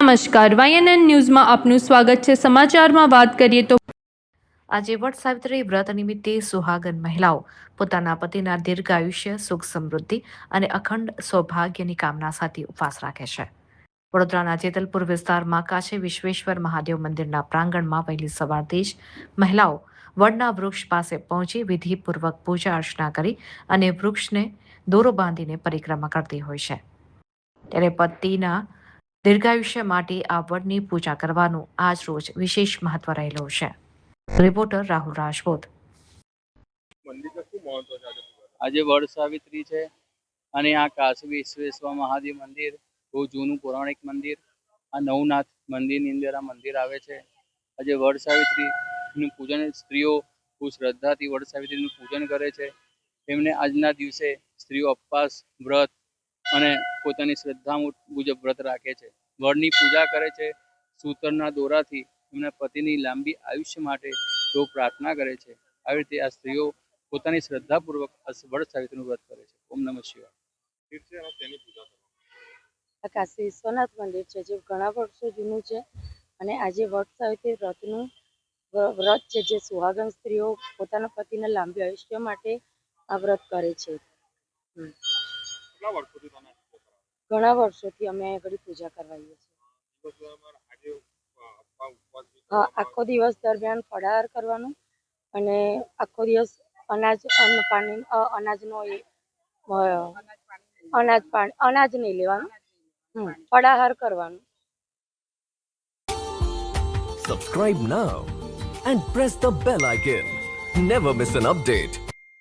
નમસ્કાર, YNN ન્યૂઝમાં આપનું સ્વાગત છે। સમાચારમાં વાત કરીએ તો આજે વટ સાવિત્રી વ્રત નિમિત્તે સુહાગન મહિલાઓ પોતાના પતિના દીર્ઘાયુષ્ય, સુખ સમૃદ્ધિ અને અખંડ સૌભાગ્યની કામના સાથે ઉપવાસ રાખે છે। વડોદરાના જેતલપુર વિસ્તારમાં કાશી વિશ્વેશ્વર મહાદેવ મંદિરના પ્રાંગણમાં વહેલી સવારથી જ મહિલાઓ વડના વૃક્ષ પાસે પહોંચી વિધિપૂર્વક પૂજા અર્ચના કરી અને વૃક્ષને દોરો બાંધીને પરિક્રમા કરતી હોય છે। ત્યારે પતિના દીર્ઘાયુષ્ય માટે આ વડની પૂજા કરવાનું આજ રોજ વિશેષ મહત્વ રહેલું છે। રિપોર્ટર રાહુલ રાજપૂત। આજે વડ સાવિત્રી છે અને આ કાશી વિશ્વેશ્વર મહાદેવ મંદિર બહુ જૂનું પૌરાણિક મંદિર, આ નવનાથ મંદિરની અંદર આ મંદિર આવે છે। આજે વડ સાવિત્રીનું પૂજન સ્ત્રીઓ બહુ શ્રદ્ધાથી વડ સાવિત્રીનું પૂજન કરે છે। એમને આજના દિવસે સ્ત્રીઓ ઉપવાસ, વ્રત અને પોતાની શ્રદ્ધા મુજબ વ્રત રાખે છે, વડની પૂજા કરે છે। સૂતરના દોરાથી એમના પતિની લાંબી આયુષ્ય માટે તેઓ પ્રાર્થના કરે છે। આવી રીતે આ સ્ત્રીઓ પોતાની શ્રદ્ધાપૂર્વક વડ સાવિત્રીનું વ્રત કરે છે। ઓમ નમઃ શિવાય। આ કાશી વિશ્વનાથ મંદિર છે જે ઘણા વર્ષો જૂનું છે અને આજે વડ સાવિત્રી વ્રતનું વ્રત છે જે સુહાગન સ્ત્રીઓ પોતાના પતિના લાંબી આયુષ્ય માટે આ વ્રત કરે છે। ઘણા વર્ષોથી અમે આગળ પૂજા કરવાઈએ છીએ। હા, આખો દિવસ દરમિયાન ફળાહાર કરવાનું અને આખો દિવસ અનાજ નહીં લેવાનું, ફળાહાર કરવાનું। Subscribe now and press the bell icon. Never miss an update.